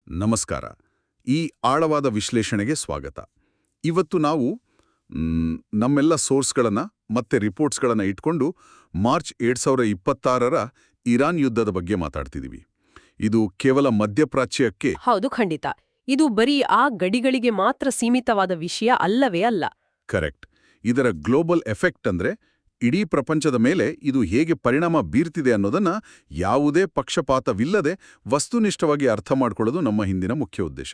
ನಮಸ್ಕಾರ. ಈ ಆಳವಾದ ವಿಶ್ಲೇಷಣೆಗೆ ಸ್ವಾಗತ. ಇವತ್ತು ನಾವು ನಮ್ಮೆಲ್ಲ ಸೋರ್ಸ್ಗಳನ್ನು ಮತ್ತೆ ರಿಪೋರ್ಟ್ಸ್ಗಳನ್ನು ಇಟ್ಕೊಂಡು ಮಾರ್ಚ್ 2026ರ ಇರಾನ್ ಯುದ್ಧದ ಬಗ್ಗೆ ಮಾತಾಡ್ತಿದ್ದೀವಿ. ಇದು ಕೇವಲ ಮಧ್ಯಪ್ರಾಚ್ಯಕ್ಕೆ ಹೌದು, ಖಂಡಿತ. ಇದು ಬರೀ ಆ ಗಡಿಗಳಿಗೆ ಮಾತ್ರ ಸೀಮಿತವಾದ ವಿಷಯ ಅಲ್ಲವೇ ಅಲ್ಲ. ಕರೆಕ್ಟ್. ಇದರ ಗ್ಲೋಬಲ್ ಎಫೆಕ್ಟ್ ಅಂದ್ರೆ ಇಡೀ ಪ್ರಪಂಚದ ಮೇಲೆ ಇದು ಹೇಗೆ ಪರಿಣಾಮ ಬೀರ್ತಿದೆ ಅನ್ನೋದನ್ನ ಯಾವುದೇ ಪಕ್ಷಪಾತವಿಲ್ಲದೆ ವಸ್ತುನಿಷ್ಠವಾಗಿ ಅರ್ಥ ಮಾಡ್ಕೊಳ್ಳೋದು ನಮ್ಮ ಹಿಂದಿನ ಮುಖ್ಯ ಉದ್ದೇಶ.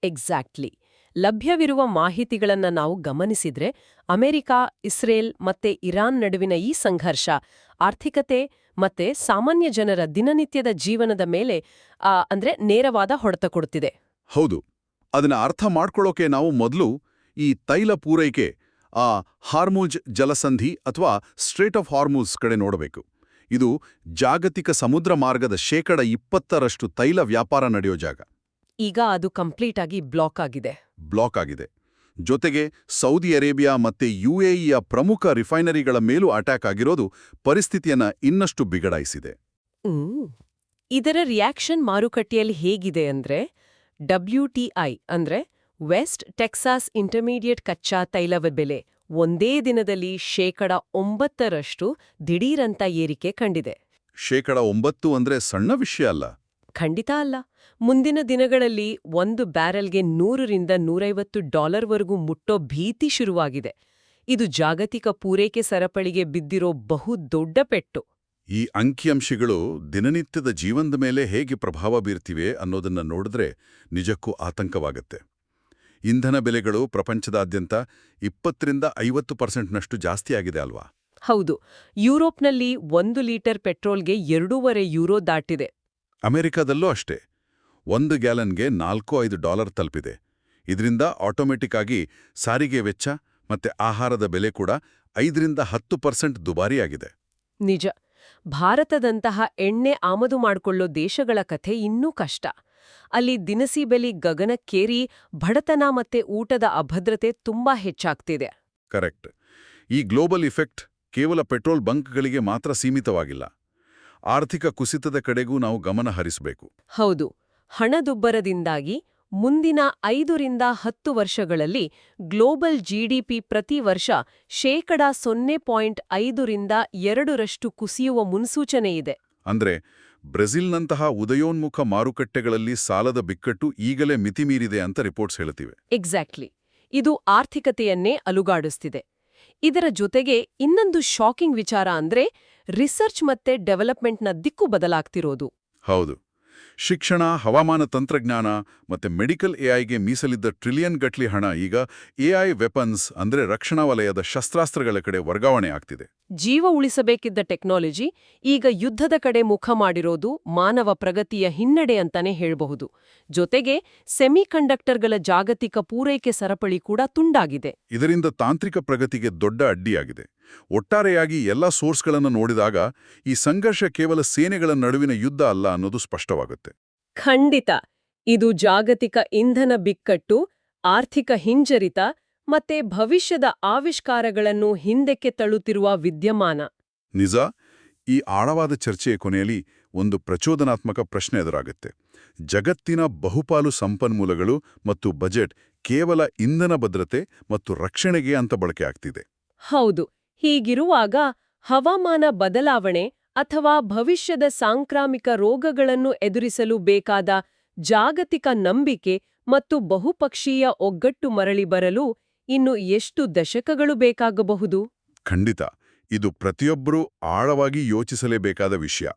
ಎಕ್ಸಾಕ್ಟ್ಲಿ. ಲಭ್ಯವಿರುವ ಮಾಹಿತಿಗಳನ್ನ ನಾವು ಗಮನಿಸಿದ್ರೆ ಅಮೆರಿಕ, ಇಸ್ರೇಲ್ ಮತ್ತೆ ಇರಾನ್ ನಡುವಿನ ಈ ಸಂಘರ್ಷ ಆರ್ಥಿಕತೆ ಮತ್ತೆ ಸಾಮಾನ್ಯ ಜನರ ದಿನನಿತ್ಯದ ಜೀವನದ ಮೇಲೆ ಅಂದ್ರೆ ನೇರವಾದ ಹೊಡೆತ ಕೊಡ್ತಿದೆ. ಹೌದು. ಅದನ್ನ ಅರ್ಥ ಮಾಡ್ಕೊಳ್ಳೋಕೆ ನಾವು ಮೊದಲು ಈ ತೈಲ ಪೂರೈಕೆ ಹಾರ್ಮುಜ್ ಜಲಸಂಧಿ ಅಥವಾ ಸ್ಟ್ರೇಟ್ ಆಫ್ ಹಾರ್ಮುಜ್ ಕಡೆ ನೋಡಬೇಕು. ಇದು ಜಾಗತಿಕ ಸಮುದ್ರ ಮಾರ್ಗದ 20% ತೈಲ ವ್ಯಾಪಾರ ನಡೆಯೋ ಜಾಗ. ಈಗ ಅದು ಕಂಪ್ಲೀಟ್ ಆಗಿ ಬ್ಲಾಕ್ ಆಗಿದೆ. ಜೊತೆಗೆ ಸೌದಿ ಅರೇಬಿಯಾ ಮತ್ತೆ UAEಯ ಪ್ರಮುಖ ರಿಫೈನರಿಗಳ ಮೇಲೂ ಅಟ್ಯಾಕ್ ಆಗಿರೋದು ಪರಿಸ್ಥಿತಿಯನ್ನ ಇನ್ನಷ್ಟು ಬಿಗಡಾಯಿಸಿದೆ. ಇದರ ರಿಯಾಕ್ಷನ್ ಮಾರುಕಟ್ಟೆಯಲ್ಲಿ ಹೇಗಿದೆ ಅಂದ್ರೆ WTI ಅಂದ್ರೆ ವೆಸ್ಟ್ ಟೆಕ್ಸಾಸ್ ಇಂಟರ್ಮೀಡಿಯೇಟ್ ಕಚ್ಚಾ ತೈಲದ ಬೆಲೆ ಒಂದೇ ದಿನದಲ್ಲಿ 9% ದಿಢೀರಂತ ಏರಿಕೆ ಕಂಡಿದೆ. 9% ಅಂದ್ರೆ ಸಣ್ಣ ವಿಷಯ ಅಲ್ಲ. ಖಂಡಿತ ಅಲ್ಲ. ಮುಂದಿನ ದಿನಗಳಲ್ಲಿ ಒಂದು ಬ್ಯಾರೆಲ್ಗೆ $100-150ವರೆಗೂ ಮುಟ್ಟೋ ಭೀತಿ ಶುರುವಾಗಿದೆ. ಇದು ಜಾಗತಿಕ ಪೂರೈಕೆ ಸರಪಳಿಗೆ ಬಿದ್ದಿರೋ ಬಹುದೊಡ್ಡ ಪೆಟ್ಟು. ಈ ಅಂಕಿಅಂಶಗಳು ದಿನನಿತ್ಯದ ಜೀವನದ ಮೇಲೆ ಹೇಗೆ ಪ್ರಭಾವ ಬೀರ್ತಿವೆ ಅನ್ನೋದನ್ನ ನೋಡಿದ್ರೆ ನಿಜಕ್ಕೂ ಆತಂಕವಾಗತ್ತೆ. ಇಂಧನ ಬೆಲೆಗಳು ಪ್ರಪಂಚದಾದ್ಯಂತ 20-50%ನಷ್ಟು ಜಾಸ್ತಿಯಾಗಿದೆ ಅಲ್ವಾ? ಹೌದು. ಯುರೋಪ್ನಲ್ಲಿ 1 ಲೀಟರ್ ಪೆಟ್ರೋಲ್ಗೆ €2.5 ದಾಟಿದೆ. ಅಮೆರಿಕದಲ್ಲೂ ಅಷ್ಟೇ. 1 ಗ್ಯಾಲನ್ಗೆ $4-5 ತಲುಪಿದೆ. ಇದರಿಂದ ಆಟೋಮೆಟಿಕ್ ಆಗಿ ಸಾರಿಗೆ ವೆಚ್ಚ ಮತ್ತೆ ಆಹಾರದ ಬೆಲೆ ಕೂಡ 5-10% ದುಬಾರಿಯಾಗಿದೆ. ನಿಜ. ಭಾರತದಂತಹ ಎಣ್ಣೆ ಆಮದು ಮಾಡಿಕೊಳ್ಳೋ ದೇಶಗಳ ಕಥೆ ಇನ್ನೂ ಕಷ್ಟ. ಅಲ್ಲಿ ದಿನಸಿ ಬೆಲೆ ಗಗನಕ್ಕೇರಿ ಬಡತನ ಮತ್ತೆ ಊಟದ ಅಭದ್ರತೆ ತುಂಬಾ ಹೆಚ್ಚಾಗ್ತಿದೆ. ಕರೆಕ್ಟ್. ಈ ಗ್ಲೋಬಲ್ ಇಫೆಕ್ಟ್ ಕೇವಲ ಪೆಟ್ರೋಲ್ ಬಂಕ್ಗಳಿಗೆ ಮಾತ್ರ ಸೀಮಿತವಾಗಿಲ್ಲ. ಆರ್ಥಿಕ ಕುಸಿತದ ಕಡೆಗೂ ನಾವು ಗಮನ ಹರಿಸಬೇಕು. ಹೌದು. ಹಣದುಬ್ಬರದಿಂದಾಗಿ ಮುಂದಿನ 5-10 ವರ್ಷಗಳಲ್ಲಿ ಗ್ಲೋಬಲ್ GDP ಪ್ರತಿ ವರ್ಷ 0.5-2% ಕುಸಿಯುವ ಮುನ್ಸೂಚನೆಯಿದೆ. ಅಂದ್ರೆ ಬ್ರೆಜಿಲ್ನಂತಹ ಉದಯೋನ್ಮುಖ ಮಾರುಕಟ್ಟೆಗಳಲ್ಲಿ ಸಾಲದ ಬಿಕ್ಕಟ್ಟು ಈಗಲೇ ಮಿತಿಮೀರಿದೆ ಅಂತ ರಿಪೋರ್ಟ್ಸ್ ಹೇಳುತ್ತಿವೆ. ಎಕ್ಸಾಕ್ಟ್ಲಿ. ಇದು ಆರ್ಥಿಕತೆಯನ್ನೇ ಅಲುಗಾಡಿಸ್ತಿದೆ. ಇದರ ಜೊತೆಗೆ ಇನ್ನೊಂದು ಶಾಕಿಂಗ್ ವಿಚಾರ ಅಂದ್ರೆ ರಿಸರ್ಚ್ ಮತ್ತೆ ಡೆವಲಪ್ಮೆಂಟ್ನ ದಿಕ್ಕು ಬದಲಾಗ್ತಿರೋದು. ಹೌದು. ಶಿಕ್ಷಣ, ಹವಾಮಾನ ತಂತ್ರಜ್ಞಾನ ಮತ್ತೆ ಮೆಡಿಕಲ್ AIಗೆ ಮೀಸಲಿದ್ದ ಟ್ರಿಲಿಯನ್ ಗಟ್ಲಿ ಹಣ ಈಗ AI ವೆಪನ್ಸ್ ಅಂದ್ರೆ ರಕ್ಷಣಾ ವಲಯದ ಶಸ್ತ್ರಾಸ್ತ್ರಗಳ ಕಡೆ ವರ್ಗಾವಣೆ ಆಗ್ತಿದೆ. ಜೀವ ಉಳಿಸಬೇಕಿದ್ದ ಟೆಕ್ನಾಲಜಿ ಈಗ ಯುದ್ಧದ ಕಡೆ ಮುಖ ಮಾಡಿರೋದು ಮಾನವ ಪ್ರಗತಿಯ ಹಿನ್ನಡೆ ಅಂತಾನೆ ಹೇಳಬಹುದು. ಜೊತೆಗೆ ಸೆಮಿಕಂಡಕ್ಟರ್ಗಳ ಜಾಗತಿಕ ಪೂರೈಕೆ ಸರಪಳಿ ಕೂಡ ತುಂಡಾಗಿದೆ. ಇದರಿಂದ ತಾಂತ್ರಿಕ ಪ್ರಗತಿಗೆ ದೊಡ್ಡ ಅಡ್ಡಿಯಾಗಿದೆ. ಒಟ್ಟಾರೆಯಾಗಿ ಎಲ್ಲ ಸೋರ್ಸ್ಗಳನ್ನು ನೋಡಿದಾಗ ಈ ಸಂಘರ್ಷ ಕೇವಲ ಸೇನೆಗಳ ನಡುವಿನ ಯುದ್ಧ ಅಲ್ಲ ಅನ್ನೋದು ಸ್ಪಷ್ಟವಾಗುತ್ತೆ. ಖಂಡಿತ. ಇದು ಜಾಗತಿಕ ಇಂಧನ ಬಿಕ್ಕಟ್ಟು, ಆರ್ಥಿಕ ಹಿಂಜರಿತ ಮತ್ತೆ ಭವಿಷ್ಯದ ಆವಿಷ್ಕಾರಗಳನ್ನು ಹಿಂದಕ್ಕೆ ತಳ್ಳುತ್ತಿರುವ ವಿದ್ಯಮಾನ. ನಿಜ. ಈ ಆಳವಾದ ಚರ್ಚೆಯ ಕೊನೆಯಲ್ಲಿ ಒಂದು ಪ್ರಚೋದನಾತ್ಮಕ ಪ್ರಶ್ನೆ ಎದುರಾಗುತ್ತೆ. ಜಗತ್ತಿನ ಬಹುಪಾಲು ಸಂಪನ್ಮೂಲಗಳು ಮತ್ತು ಬಜೆಟ್ ಕೇವಲ ಇಂಧನ ಭದ್ರತೆ ಮತ್ತು ರಕ್ಷಣೆಗೆ ಅಂತ ಬಳಕೆ ಆಗ್ತಿದೆ. ಹೌದು. ಹೀಗಿರುವಾಗ ಹವಾಮಾನ ಬದಲಾವಣೆ ಅಥವಾ ಭವಿಷ್ಯದ ಸಾಂಕ್ರಾಮಿಕ ರೋಗಗಳನ್ನು ಎದುರಿಸಲು ಬೇಕಾದ ಜಾಗತಿಕ ನಂಬಿಕೆ ಮತ್ತು ಬಹುಪಕ್ಷೀಯ ಒಗ್ಗಟ್ಟು ಮರಳಿ ಬರಲು ಇನ್ನು ಎಷ್ಟು ದಶಕಗಳು ಬೇಕಾಗಬಹುದು? ಖಂಡಿತ. ಇದು ಪ್ರತಿಯೊಬ್ಬರೂ ಆಳವಾಗಿ ಯೋಚಿಸಲೇಬೇಕಾದ ವಿಷಯ.